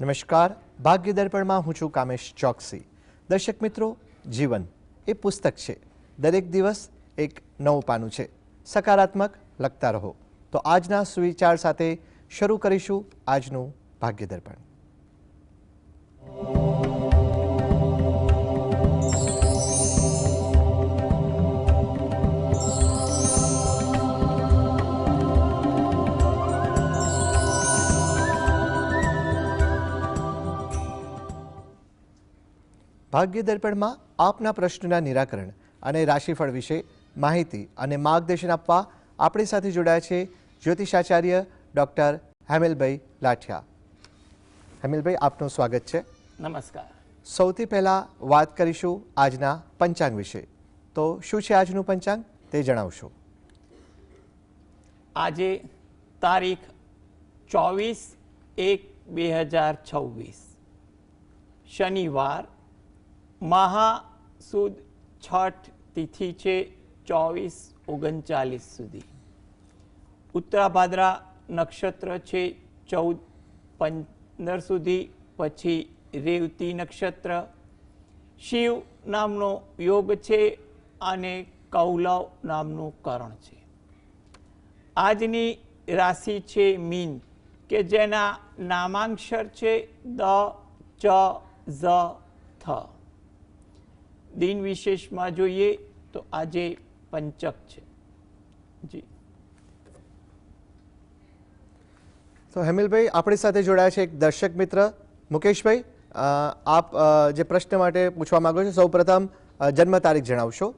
નમસ્કાર, ભાગ્ય દર્પણમાં હું છું કામેશ ચોકસી। દર્શક મિત્રો, જીવન એ પુસ્તક છે। દરેક દિવસ એક નવું પાનું છે। સકારાત્મક લખતા રહો। તો આજના સુવિચાર સાથે શરૂ કરીશું આજનું ભાગ્ય દર્પણ। ભાગ્ય દર્પણમાં આપના પ્રશ્નના નિરાકરણ અને રાશિફળ વિશે માહિતી અને માર્ગદર્શન આપવા આપણી સાથે જોડાયા છે જ્યોતિષાચાર્ય ડૉક્ટર હેમલભાઈ લાઠિયા। હેમલભાઈ, આપનું સ્વાગત છે। નમસ્કાર। સૌથી પહેલાં વાત કરીશું આજના પંચાંગ વિશે। તો શું છે આજનું પંચાંગ તે જણાવશો? આજે તારીખ 24/1/2026 શનિવાર, મહાસુદ છઠ તિથિ છે 24-39 સુધી। ઉત્તરાભાદ્રા નક્ષત્ર છે 14-15 સુધી, પછી રેવતી નક્ષત્ર। શિવ નામનો યોગ છે અને કૌલવ નામનું કરણ છે। આજની રાશિ છે મીન, કે જેના નામાંક્ષર છે દ, ચ, ઝ, થ। દિન વિશેષમાં જોઈએ તો આજે પંચક છે જી। તો હેમલભાઈ, આપણી સાથે જોડાયા છે એક દર્શક મિત્ર મુકેશભાઈ। આપ જે પ્રશ્ન માટે પૂછવા માંગો છો, સૌ પ્રથમ જન્મ તારીખ જણાવશો?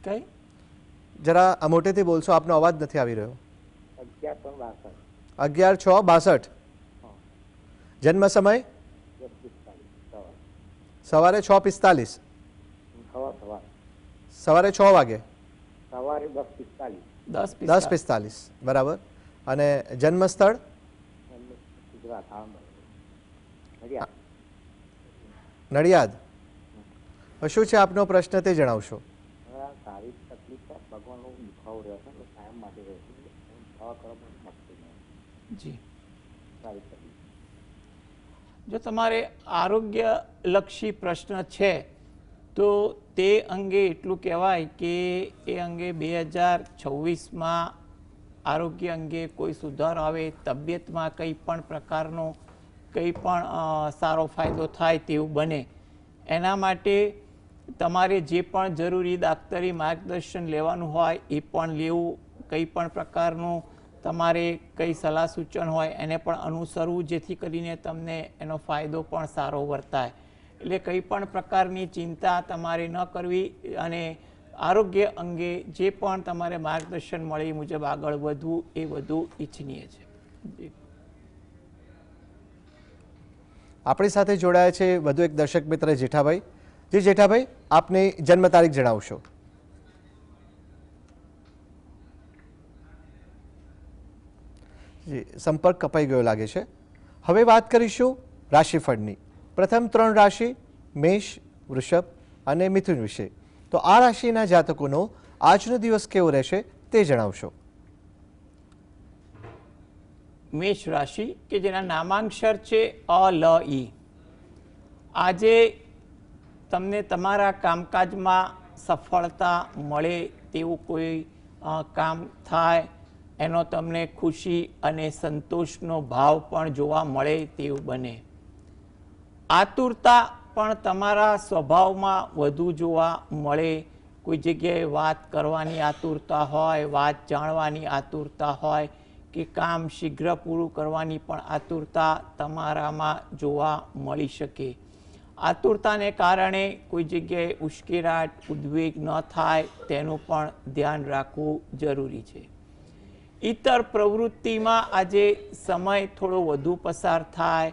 કઈ જરા મોટેથી બોલશો, આપનો અવાજ નથી આવી રહ્યો। 11/6/62। જન્મ સમય સવારે 6:45। સવારે 6 વાગે 10:45 બરાબર। અને જન્મ સ્થળ નડિયાદ। શું છે આપનો પ્રશ્ન તે જણાવશો? જી, જો તમારે આરોગ્યલક્ષી પ્રશ્ન છે તો તે અંગે એટલું કહેવાય કે એ અંગે 2026માં આરોગ્ય અંગે કોઈ સુધારો આવે, તબિયતમાં કંઈ પણ પ્રકારનો કંઈ પણ સારો ફાયદો થાય તેવું બને, એના માટે તમારે જે પણ જરૂરી દાક્તરી માર્ગદર્શન લેવાનું હોય એ પણ લેવું। કંઈ પણ પ્રકારનું તમારે કંઈ સલાહ સૂચન હોય એને પણ અનુસરવું, જેથી કરીને તમને એનો ફાયદો પણ સારો વર્તાય। એટલે કંઈ પણ પ્રકારની ચિંતા તમારે ન કરવી અને આરોગ્ય અંગે જે પણ તમારે માર્ગદર્શન મળે એ મુજબ આગળ વધવું એ વધુ ઈચ્છનીય છે। આપણી સાથે જોડાયા છે વધુ એક દર્શક મિત્ર જેઠાભાઈ। જી જેઠાભાઈ, આપની જન્મ તારીખ જણાવશો? જી, સંપર્ક કપાઈ ગયો લાગે છે। હવે વાત કરીશું રાશિફળની। પ્રથમ 3 રાશિ મેષ, વૃષભ અને મિથુન વિશે। તો આ રાશિના જાતકોનો આજનો દિવસ કેવો રહેશે તે જણાવશો? મેષ રાશિ, કે જેના નામાંક્ષર છે અ, લ, ઈ। આજે તમને તમારા કામકાજમાં સફળતા મળે તેવું કોઈ કામ થાય, એનો તમને ખુશી અને સંતોષનો ભાવ પણ જોવા મળે તેવું બને। આતુરતા પણ તમારા સ્વભાવમાં વધુ જોવા મળે। કોઈ જગ્યાએ વાત કરવાની આતુરતા હોય, વાત જાણવાની આતુરતા હોય, કે કામ શીઘ્ર પૂરું કરવાની પણ આતુરતા તમારામાં જોવા મળી શકે। આતુરતાને કારણે કોઈ જગ્યાએ ઉશ્કેરાટ, ઉદ્વેગ ન થાય તેનું પણ ધ્યાન રાખવું જરૂરી છે। ઇતર પ્રવૃત્તિમાં આજે સમય થોડો વધુ પસાર થાય,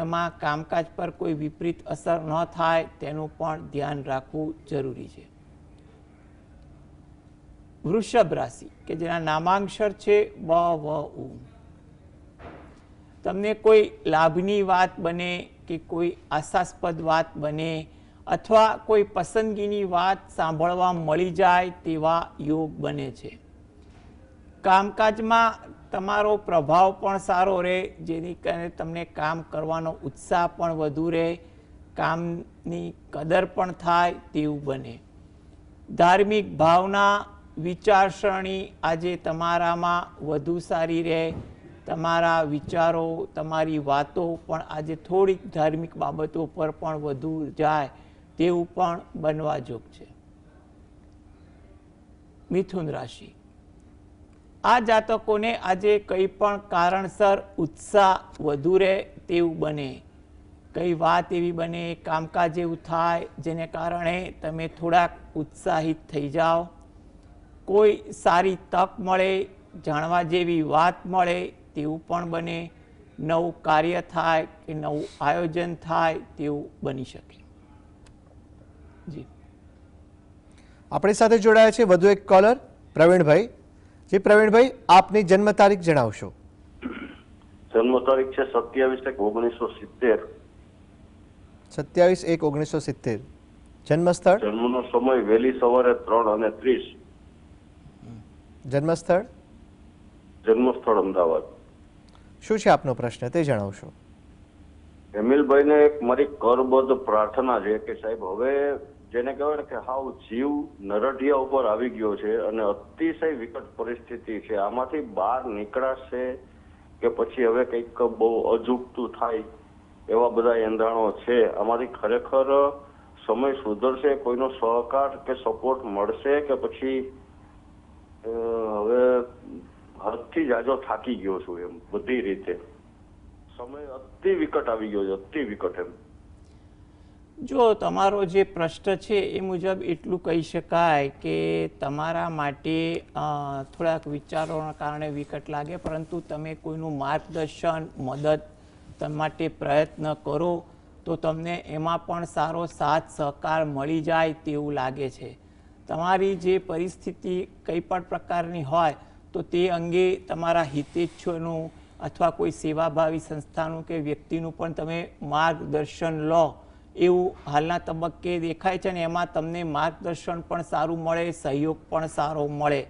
એમાં કામકાજ પર કોઈ વિપરીત અસર ન થાય તેનું પણ ધ્યાન રાખવું જરૂરી છે। વૃષભ રાશિ, કે જેના નામાંક્ષર છે બ, વ, ઉ। તમને કોઈ લાભની વાત બને કે કોઈ આશાસ્પદ વાત બને અથવા કોઈ પસંદગીની વાત સાંભળવા મળી જાય તેવા યોગ બને છે। કામકાજમાં તમારો પ્રભાવ પણ સારો રહે, જેની કારણે તમને કામ કરવાનો ઉત્સાહ પણ વધુ રહે, કામની કદર પણ થાય તેવું બને. ધાર્મિક ભાવના, વિચારસરણી આજે તમારામાં વધુ સારી રહે. તમારા વિચારો, તમારી વાતો પણ આજે થોડીક ધાર્મિક બાબતો પર પણ વધુ જાય તેવું પણ બનવા જોગ છે. મિથુન રાશિ, આ જાતકોને આજે કંઈ પણ કારણસર ઉત્સાહ વધુ રહે તેવું બને. કઈ વાત એવી બને, કામકાજ એવું થાય જેને કારણે તમે થોડાક ઉત્સાહિત થઈ જાઓ. કોઈ સારી તક મળે, જાણવા જેવી વાત મળે તેવું પણ બને. નવું કાર્ય થાય કે નવું આયોજન થાય તેવું બની શકે. જી, આપણી સાથે જોડાયા છે વધુ એક કોલર પ્રવીણભાઈ. જી પ્રવીણભાઈ, આપની જન્મ તારીખ જણાવશો. જન્મ તારીખ છે 27/1/1970. 27/1/1970. જન્મ સ્થળ? જન્મનો સમય વહેલી સવારે 3:30. જન્મ સ્થળ? જન્મ સ્થળ અમદાવાદ. શું છે આપનો પ્રશ્ન તે જણાવશો. હેમિલભાઈને એક મારી કરબદ્ધ પ્રાર્થના છે કે સાહેબ, હવે જેને કહેવાય ને કે હાવ જીવ નરઢિયા ઉપર આવી ગયો છે અને અતિશય વિકટ પરિસ્થિતિ છે. આમાંથી બહાર નીકળાશે કે પછી હવે કંઈક બહુ અજુગતું થાય એવા બધા એંધાણો છે. આમાંથી ખરેખર સમય સુધરશે, કોઈનો સહકાર કે સપોર્ટ મળશે કે પછી હવે હદથી જાજો થાકી ગયો છું એમ બધી રીતે. સમય અતિ વિકટ આવી ગયો છે, અતિ વિકટ એમ. જો તમારો જે પ્રશ્ન છે એ મુજબ એટલું કહી શકાય કે તમારા માટે થોડાક વિચારોના કારણે વિકટ લાગે, પરંતુ તમે કોઈનું માર્ગદર્શન, મદદ માટે પ્રયત્ન કરો તો તમને એમાં પણ સારો સાથ સહકાર મળી જાય તેવું લાગે છે. તમારી જે પરિસ્થિતિ કંઈ પણ પ્રકારની હોય તો તે અંગે તમારા હિતેચ્છુઓનું અથવા કોઈ સેવાભાવી સંસ્થાનું કે વ્યક્તિનું પણ તમે માર્ગદર્શન લો એવું હાલના તબક્કે દેખાય છે અને એમાં તમને માર્ગદર્શન પણ સારું મળે, સહયોગ પણ સારો મળે.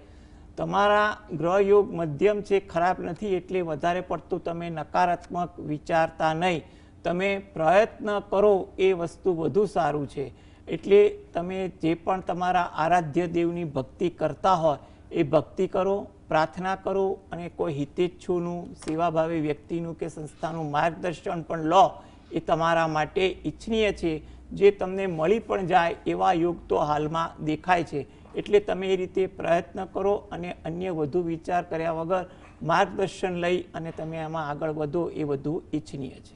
તમારા ગ્રહયોગ મધ્યમ છે, ખરાબ નથી, એટલે વધારે પડતું તમે નકારાત્મક વિચારતા નહીં. તમે પ્રયત્ન કરો એ વસ્તુ વધુ સારું છે. એટલે તમે જે પણ તમારા આરાધ્ય દેવની ભક્તિ કરતા હોય એ ભક્તિ કરો, પ્રાર્થના કરો અને કોઈ હિતેચ્છુનું, સેવાભાવી વ્યક્તિનું કે સંસ્થાનું માર્ગદર્શન પણ લો. એ તમારા માટે ઈચ્છનીય છે. જે તમને મળી પણ જાય એવા યોગ તો હાલમાં દેખાય છે. એટલે તમે એ રીતે પ્રયત્ન કરો અને અન્ય વધુ વિચાર કર્યા વગર માર્ગદર્શન લઈ અને તમે એમાં આગળ વધો એ વધુ ઈચ્છનીય છે.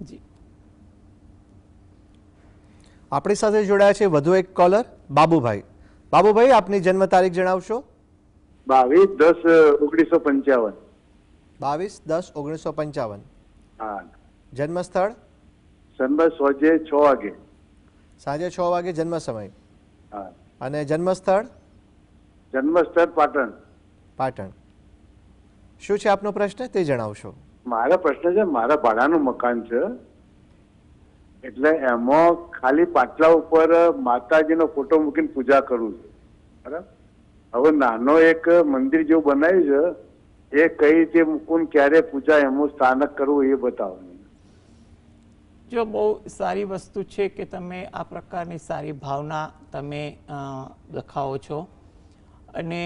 જી, આપણી સાથે જોડાયા છે વધુ એક કોલર બાબુભાઈ. બાબુભાઈ, આપની જન્મ તારીખ જણાવશો. 22/10/1955. 22/10/1955. હા. જન્મ સ્થળ? સનબસ સાંજે 6 વાગે. સાંજે 6 વાગે જન્મ સમય. હા. અને જન્મ સ્થળ? જન્મ સ્થળ પાટણ. પાટણ. શું છે આપનો પ્રશ્ન તે જણાવશો. મારો પ્રશ્ન છે, મારા ભાડાનું મકાન છે, એટલે એમાં ખાલી પાટલા ઉપર માતાજીનો ફોટો મૂકીને પૂજા કરું છું. બરાબર. હવે નાનો એક મંદિર જેવું બનાવ્યું છે, એ કઈ રીતે મૂકવું, ક્યારે પૂજા, એનું સ્થાનક કરવું એ બતાવો. જો બહુ સારી વસ્તુ છે કે તમે આ પ્રકારની સારી ભાવના તમે દખાવો છો અને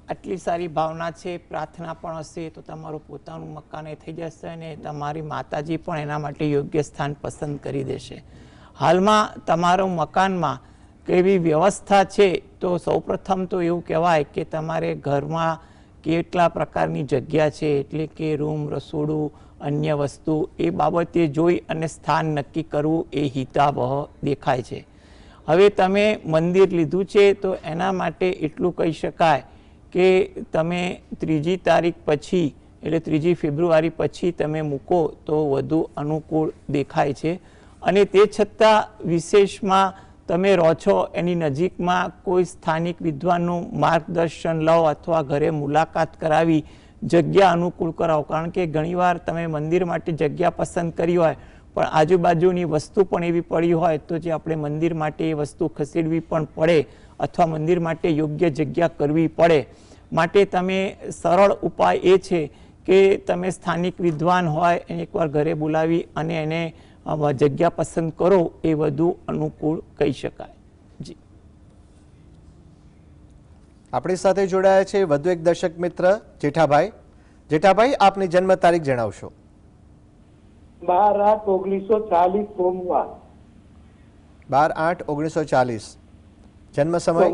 આટલી સારી ભાવના છે, પ્રાર્થના પણ હશે તો તમારું પોતાનું મકાન એ થઈ જશે અને તમારી માતાજી પણ એના માટે યોગ્ય સ્થાન પસંદ કરી દેશે. હાલમાં તમારું મકાનમાં કેવી વ્યવસ્થા છે તો સૌપ્રથમ તો એવું કહેવાય કે તમારે ઘરમાં કેટલા પ્રકારની જગ્યા છે, એટલે કે રૂમ, રસોડું, અન્ય વસ્તુ, એ બાબતે જોઈ અને સ્થાન નક્કી કરવું એ હિતાવહ દેખાય છે. હવે તમે મંદિર લીધું છે તો એના માટે એટલું કહી શકાય કે તમે 3જી તારીખ પછી એટલે 3જી ફેબ્રુઆરી પછી તમે મૂકો તો વધુ અનુકૂળ દેખાય છે. અને તે છતાં વિશેષમાં તમે રહો છો એની નજીકમાં કોઈ સ્થાનિક વિદ્વાનનું માર્ગદર્શન લો અથવા ઘરે મુલાકાત કરાવી જગ્યા અનુકૂળ કરાવો. કારણ કે ઘણીવાર તમે મંદિર માટે જગ્યા પસંદ કરી હોય પણ આજુબાજુની વસ્તુ પણ એવી પડી હોય તો જે આપણે મંદિર માટે એ વસ્તુ ખસેડવી પણ પડે અથવા મંદિર માટે યોગ્ય જગ્યા કરવી પડે. માટે તમે સરળ ઉપાય એ છે કે તમે સ્થાનિક વિદ્વાન હોય એને એકવાર ઘરે બોલાવી અને એને જગ્યા પસંદ કરો એ વધુ અનુકૂળ કહી શકાય. જી, આપણી સાથે જોડાયા છે વધુ એક દર્શક મિત્ર જેઠાભાઈ. જેઠાભાઈ, આપની જન્મ તારીખ જણાવશો. 12/8/1940 સોમવાર. 12/8/1940. જન્મ સમય?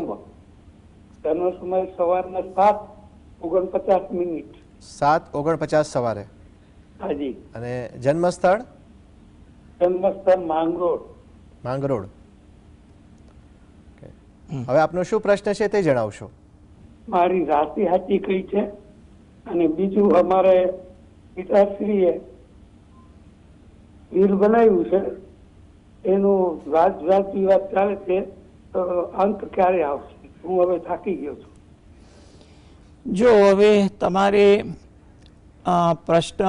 જન્મ સમય સવારના 7:49. 7:49 સવારે. હાજી. અને જન્મ સ્થળ? જન્મ સ્થળ માંગરોળ. માંગરોળ. હવે આપનો શું પ્રશ્ન છે તે જણાવશો. મારી રાશિ સાચી કઈ છે અને બીજું અમારે પિતાશ્રીએ વીર બનાવ્યું છે એનું વાદ વિવાદ ચાલે છે તો અંત ક્યારે આવશે? હું હવે થાકી ગયો છું. જો હવે તમારે પ્રશ્ન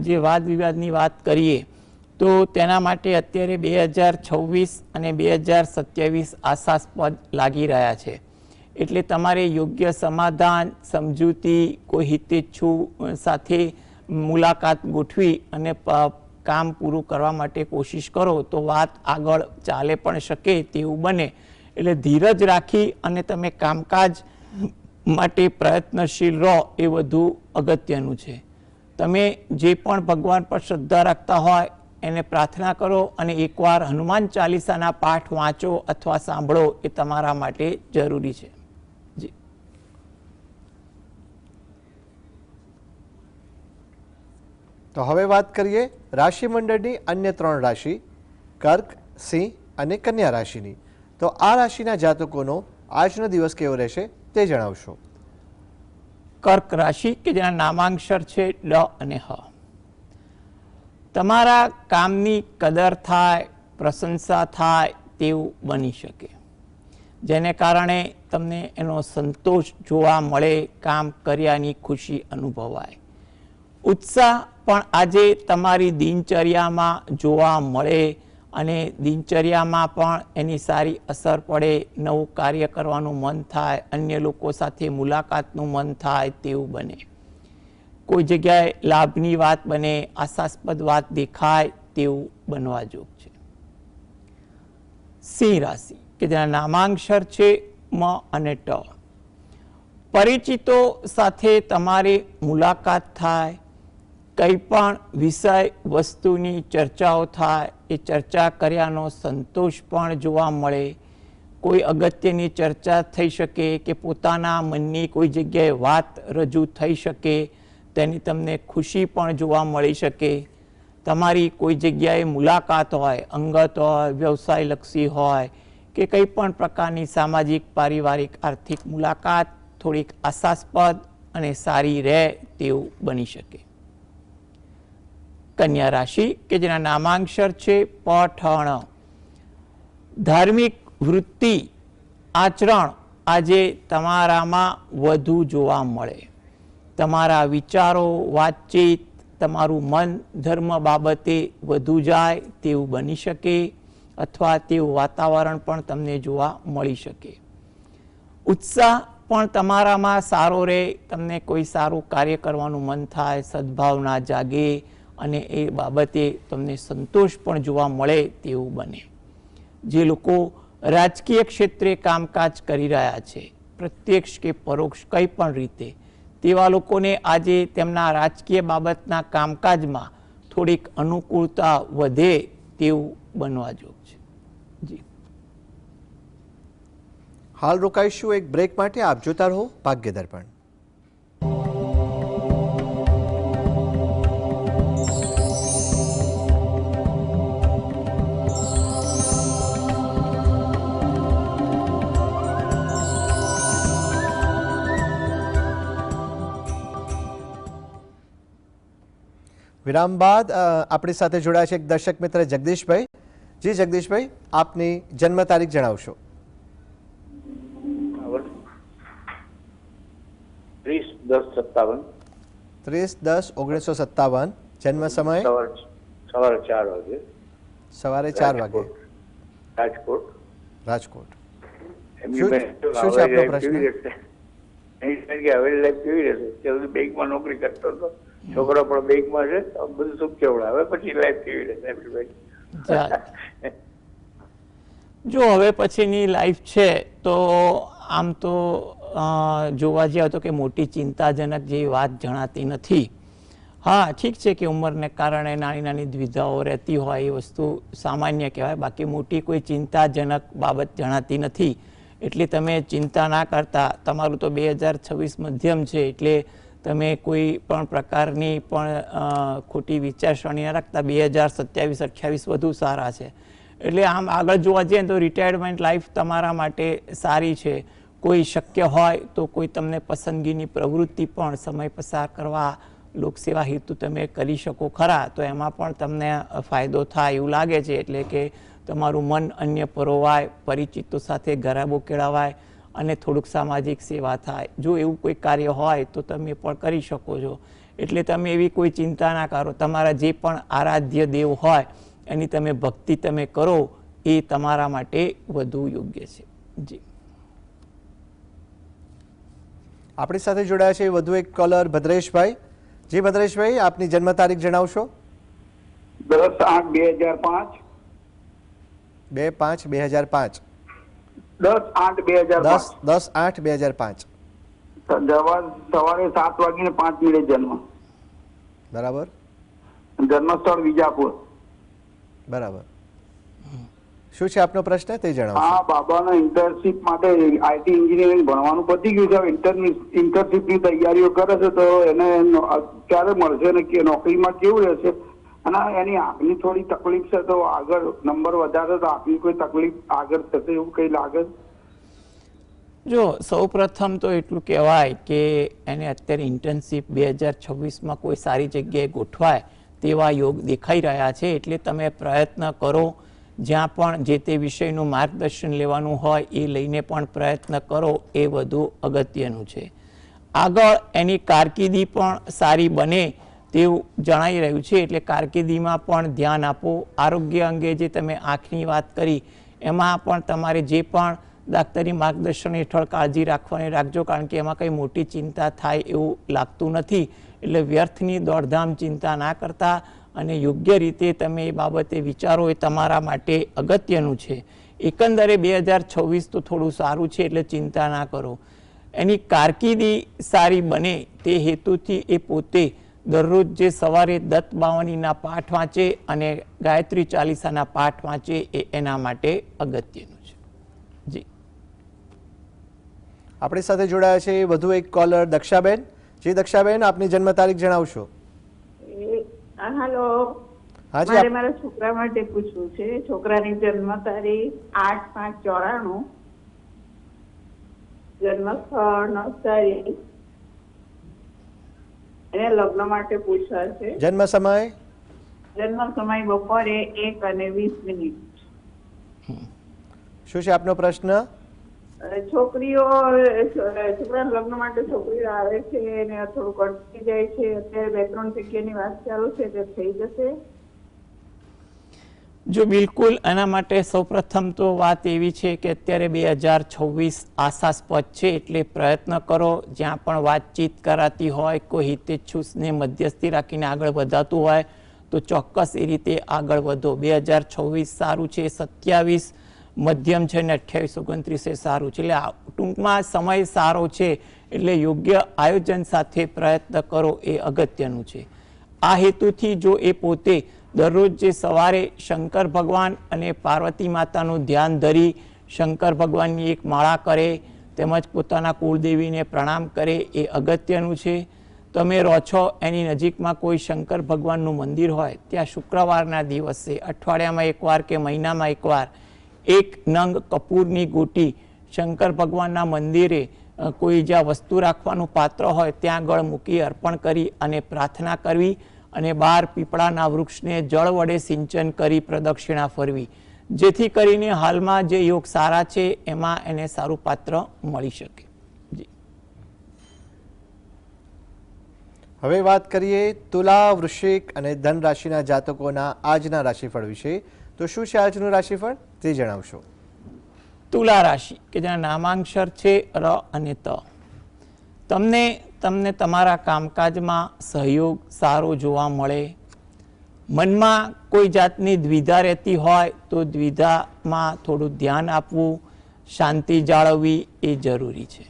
જે વાદ વિવાદની વાત કરીએ તો તેના માટે અત્યારે 2026 અને 2027 આશાસ્પદ લાગી રહ્યા છે. એટલે તમારે યોગ્ય સમાધાન, સમજૂતી, કોઈ હિતેચ્છુ સાથે મુલાકાત ગોઠવી અને કામ પૂરું કરવા માટે કોશિશ કરો તો વાત આગળ ચાલે પણ શકે તેવું બને. એટલે ધીરજ રાખી અને તમે કામકાજ માટે પ્રયત્નશીલ રહો એ વધુ અગત્યનું છે. તમે જે પણ ભગવાન પર શ્રદ્ધા રાખતા હોય એને પ્રાર્થના કરો અને એકવાર હનુમાન ચાલીસાના પાઠ વાંચો અથવા સાંભળો એ તમારા માટે જરૂરી છે. જી, તો હવે વાત કરીએ રાશિ મંડળની અન્ય 3 રાશિ કર્ક, સિંહ અને કન્યા રાશિની. તો આ રાશિના જાતકોનો આજનો દિવસ કેવો રહેશે તે જણાવશો. કર્ક રાશિ કે જેના નામાંક્ષર છે ડ અને હ. તમારા કામની કદર થાય, પ્રશંસા થાય તેવું બની શકે, જેને કારણે તમને એનો સંતોષ જોવા મળે, કામ કર્યાની ખુશી અનુભવાય. ઉત્સાહ પણ આજે તમારી દિનચર્યામાં જોવા મળે અને દિનચર્યામાં પણ એની સારી અસર પડે. નવું કાર્ય કરવાનું મન થાય, અન્ય લોકો સાથે મુલાકાતનું મન થાય તેવું બને. કોઈ જગ્યાએ લાભની વાત બને, આશાસ્પદ વાત દેખાય તેવું બનવા જોગ છે. સિંહ રાશિ કે જેના નામાંક્ષર છે મ અને ટ. પરિચિતો સાથે તમારી મુલાકાત થાય, કંઈ પણ વિષય વસ્તુની ચર્ચાઓ થાય, એ ચર્ચા કર્યાનો સંતોષ પણ જોવા મળે. કોઈ અગત્યની ચર્ચા થઈ શકે કે પોતાના મનની કોઈ જગ્યાએ વાત રજૂ થઈ શકે તેની તમને ખુશી પણ જોવા મળી શકે. તમારી કોઈ જગ્યાએ મુલાકાત હોય, અંગત હોય, વ્યવસાયલક્ષી હોય કે કંઈ પણ પ્રકારની સામાજિક, પારિવારિક, આર્થિક મુલાકાત થોડીક આશાસ્પદ અને સારી રહે તેવું બની શકે. કન્યા રાશિ કે જેના નામાંક્ષર છે પઠણ. ધાર્મિક વૃત્તિ, આચરણ આજે તમારામાં વધુ જોવા મળે. તમારા વિચારો, વાતચીત, તમારું મન ધર્મ બાબતે વધુ જાય તેવું બની શકે અથવા તેવું વાતાવરણ પણ તમને જોવા મળી શકે. ઉત્સાહ પણ તમારામાં સારો રહે, તમને કોઈ સારું કાર્ય કરવાનું મન થાય, સદભાવના જાગે અને એ બાબતે તમને સંતોષ પણ જોવા મળે તેવું બને. જે લોકો રાજકીય ક્ષેત્રે કામકાજ કરી રહ્યા છે, પ્રત્યક્ષ કે પરોક્ષ કંઈ પણ રીતે, તેવા લોકોને આજે તેમના રાજકીય બાબતના કામકાજમાં થોડીક અનુકૂળતા વધે તેવું બનવા જોગ છે. જી, હાલ રોકાઈશું એક બ્રેક માટે. આપ જોતા રહો ભાગ્ય દર્પણ. વિરામ બાદ આપણી સાથે જોડાયા છે એક દર્શક મિત્ર જગદીશભાઈ. જી જગદીશભાઈ, આપની જન્મ તારીખ જણાવશો. 30/10/57. 30/10/1957. જન્મ સમય? સવારે 4 વાગે. સવારે 4 વાગે. રાજકોટ. રાજકોટ. એમની શું છે આપનો પ્રશ્ન? એની જિંદગી હવેલી લાઈફ કેવી રહેશે? ત્યાં સુધી બેંકમાં નોકરી કરતો હતો, છોકરો પણ બેંકમાં છે, તો બધું સુખ કેવડે. હવે પછી લાઈફ કેવી રહેશે એમની? જો હવે પછીની લાઈફ છે તો આમ તો જોવા જાવ તો કે મોટી ચિંતાજનક જેવી વાત જણાતી નથી. હા, ઠીક છે કે ઉંમરને કારણે નાની નાની દ્વિધાઓ રહેતી હોય એ વસ્તુ સામાન્ય કહેવાય, બાકી મોટી કોઈ ચિંતાજનક બાબત જણાતી નથી. એટલે તમે ચિંતા ના કરતા. તમારું તો 2026 મધ્યમ છે, એટલે તમે કોઈ પણ પ્રકારની પણ ખોટી વિચારસરણી ના રાખતા. 2027-28 વધુ સારા છે. એટલે આમ આગળ જોવા જઈએ તો રિટાયરમેન્ટ લાઈફ તમારા માટે સારી છે. કોઈ શક્ય હોય તો કોઈ તમને પસંદગીની પ્રવૃત્તિ પણ સમય પસાર કરવા, લોકસેવા હેતુ તમે કરી શકો ખરા, તો એમાં પણ તમને ફાયદો થાય એવું લાગે છે. એટલે કે તમારું મન અન્ય પરોવાય, પરિચિતો સાથે ગરાબો કેળવાય અને થોડુંક સામાજિક સેવા થાય. જો એવું કોઈ કાર્ય હોય તો તમે પણ કરી શકો છો. એટલે તમે એવી કોઈ ચિંતા ના કરો. તમારા જે પણ આરાધ્ય દેવ હોય એની તમે ભક્તિ તમે કરો, એ તમારા માટે વધુ યોગ્ય છે. જી, આપણી સાથે જોડાયા છે વધુ એક કોલર ભદ્રેશભાઈ. જી ભદ્રેશભાઈ, આપની જન્મ તારીખ જણાવશો? 10/8/2005. 2/5/2005. 10/8/2005. 10/8/2005. સવારે 7:05 જન્મ. બરાબર. જન્મસ્થળ વિજાપુર. બરાબર. શું છે આપનો પ્રશ્ન તે જણાવો. હા, બાબાના ઇન્ટર્નશીપ માટે આઈટી એન્જિનિયરિંગ ભણવાનું પતી ગયું છે. ઇન્ટર્નશીપની તૈયારીઓ કરે છે, તો એને ક્યારે મળશે ને કે નોકરીમાં કેવું રહેશે? અને એની આંખની થોડી તકલીફ છે, તો આગળ નંબર વધારે તો આંખની કોઈ તકલીફ આગળ થશે એવું કઈ લાગે? જો સૌ પ્રથમ તો એટલું કહેવાય કે એને અત્યારે ઇન્ટર્નશીપ 2026માં કોઈ સારી જગ્યાએ ગોઠવાય તેવા યોગ દેખાઈ રહ્યા છે. એટલે તમે પ્રયત્ન કરો. જ્યાં પણ જે તે વિષયનું માર્ગદર્શન લેવાનું હોય એ લઈને પણ પ્રયત્ન કરો, એ વધુ અગત્યનું છે. આગળ એની કારકિર્દી પણ સારી બને તેવું જણાઈ રહ્યું છે. એટલે કારકિર્દીમાં પણ ધ્યાન આપો. આરોગ્ય અંગે જે તમે આંખની વાત કરી એમાં પણ તમારે જે પણ ડાક્ટરી માર્ગદર્શન હેઠળ કાળજી રાખવાની રાખજો, કારણ કે એમાં કંઈ મોટી ચિંતા થાય એવું લાગતું નથી. એટલે વ્યર્થની દોડધામ ચિંતા ના કરતા અને યોગ્ય રીતે તમે એ બાબતે વિચારો, એ તમારા માટે અગત્યનું છે. એકંદરે 2026 તો થોડું સારું છે, એટલે ચિંતા ના કરો. એની કારકિર્દી સારી બને તે હેતુથી એ પોતે દરરોજ જે સવારે દત્ત બાવનીના પાઠ વાંચે અને ગાયત્રી ચાલીસાના પાઠ વાંચે, એ એના માટે અગત્યનું છે. જી, આપણી સાથે જોડાયા છે વધુ એક કોલર દક્ષાબેન. જી દક્ષાબેન, આપની જન્મ તારીખ જણાવશો? હેલો, હાજી. મારે મારા છોકરા માટે પૂછવું છે. છોકરાની જન્મ તારીખ 8/5/94, જન્મસ્થળ નવસારી. એને લગ્ન માટે પૂછવા છે. જન્મ સમય? જન્મ સમય બપોરે 1:20. શું છે આપનો પ્રશ્ન? છોકરાના લગ્ન માટે છોકરીઓ આવે છે અને થોડુંક અટકી જાય છે. અત્યારે 2-3 જગ્યાની વાત ચાલુ છે, તે થઈ જશે? જો બિલકુલ. એના માટે સૌપ્રથમ તો વાત એવી છે કે અત્યારે 2026 આશાસ્પદ છે. એટલે પ્રયત્ન કરો. જ્યાં પણ વાતચીત કરાતી હોય, કોઈ હિતેચ્છુને મધ્યસ્થી રાખીને આગળ વધાતું હોય તો ચોક્કસ એ રીતે આગળ વધો. 2026 સારું છે, 27 મધ્યમ છે ને 28-29 સારું છે. એટલે ટૂંકમાં સમય સારો છે. એટલે યોગ્ય આયોજન સાથે પ્રયત્ન કરો, એ અગત્યનું છે. આ હેતુથી જો એ પોતે દરરોજ જે સવારે શંકર ભગવાન અને પાર્વતી માતાનું ધ્યાન ધરી શંકર ભગવાનની એક માળા કરે, તેમજ પોતાના કુળદેવીને પ્રણામ કરે, એ અગત્યનું છે. તમે રહો છો એની નજીકમાં કોઈ શંકર ભગવાનનું મંદિર હોય, ત્યાં શુક્રવારના દિવસે અઠવાડિયામાં એકવાર કે મહિનામાં એકવાર 1 નંગ કપૂરની ગોટી શંકર ભગવાનના મંદિરે કોઈ જ્યાં વસ્તુ રાખવાનું પાત્ર હોય ત્યાં આગળ મૂકી અર્પણ કરી અને પ્રાર્થના કરવી, અને 12 પીપળાના વૃક્ષને જળ વડે સિંચન કરી પ્રદક્ષિણા ફરવી, જેથી કરીને હાલમાં જે યોગ સારા છે એમાં એને સારું પાત્ર મળી શકે. જી, હવે વાત કરીએ તુલા, વૃશ્ચિક અને ધન રાશિના જાતકોના આજના રાશિફળ વિશે. તો શું છે આજનું રાશિફળ તે જણાવશો? તુલા રાશિ કે જેના નામાંક્ષર છે ર અને ત. તમને તમારા કામકાજમાં સહયોગ સારો જોવા મળે. મનમાં કોઈ જાતની દ્વિધા રહેતી હોય તો દ્વિધામાં થોડું ધ્યાન આપવું, શાંતિ જાળવવી એ જરૂરી છે.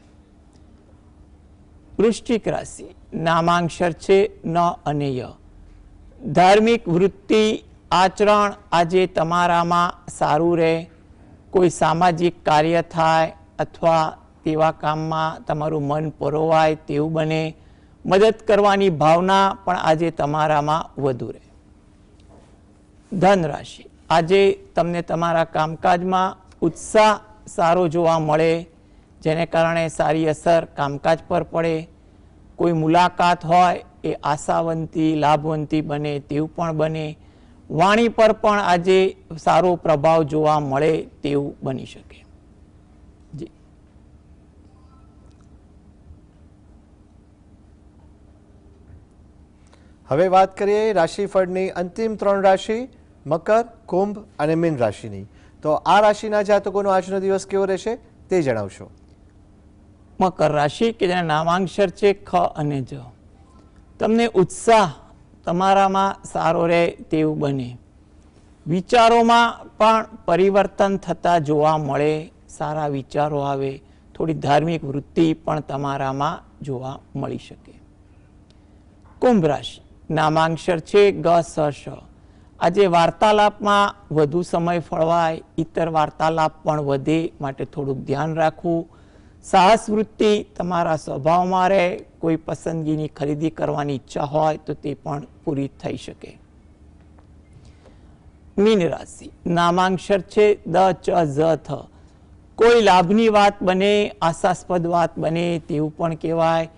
વૃશ્ચિક રાશિ, નામાંક્ષર છે ન અને ય. ધાર્મિક વૃત્તિ આચરણ આજે તમારામાં સારું રહે. કોઈ સામાજિક કાર્ય થાય અથવા તેવા કામમાં તમારું મન પરોવાય તેવું બને. મદદ કરવાની ભાવના પણ આજે તમારામાં વધુ રહે. ધન રાશિ, આજે તમને તમારા કામકાજમાં ઉત્સાહ સારો જોવા મળે, જેને કારણે સારી અસર કામકાજ પર પડે. કોઈ મુલાકાત હોય એ આશાવંતી લાભવંતી બને તેવું પણ બને. વાણી પર પણ આજે સારો પ્રભાવ જોવા મળે તેવું બની શકે. જી. હવે વાત કરીએ રાશિફળની અંતિમ 3 રાશિ મકર, કુંભ અને મીન રાશિની. તો આ રાશિના જાતકોનો આજનો દિવસ કેવો રહેશે તે જણાવશો. મકર રાશિ કે જેના નામાંક્ષર છે ખ અને જ. તમને ઉત્સાહ તમારામાં સારો રહે તેવું બને. વિચારોમાં પણ પરિવર્તન થતા જોવા મળે. સારા વિચારો આવે. થોડી ધાર્મિક વૃત્તિ પણ તમારામાં જોવા મળી શકે. કુંભ રાશિ, નામાંક્ષર છે ગ સ શ. આજે વાર્તાલાપમાં વધુ સમય ફળવાય. ઇતર વાર્તાલાપ પણ વધે, માટે થોડુંક ધ્યાન રાખવું. સાહસ વૃત્તિ તમારા સ્વભાવમાં રહે. કોઈ પસંદગીની ખરીદી કરવાની ઈચ્છા હોય તો તે પણ પૂરી થઈ શકે. મીન રાશિ, નામાંક્ષર છે દ ચ ઝ થ. કોઈ લાભની વાત બને, આશાસ્પદ વાત બને તેવું પણ કહેવાય.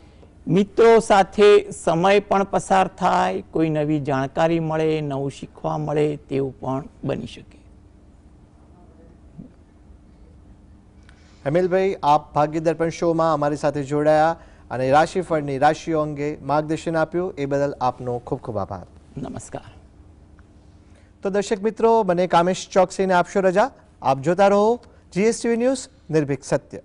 મિત્રો સાથે સમય પણ પસાર થાય. કોઈ નવી જાણકારી મળે, નવું શીખવા મળે તેવું પણ બની શકે. હેમિલભાઈ, આપ ભાગ્ય દર્પણ શોમાં અમારી સાથે જોડાયા અને રાશિફળની રાશિઓ અંગે માર્ગદર્શન આપ્યું એ બદલ આપનો ખૂબ ખૂબ આભાર. નમસ્કાર. તો દર્શક મિત્રો, મને કામેશ ચોકસીને આપશો રજા. આપ જોતા રહો GSTV ન્યૂઝ, નિર્ભીક સત્ય.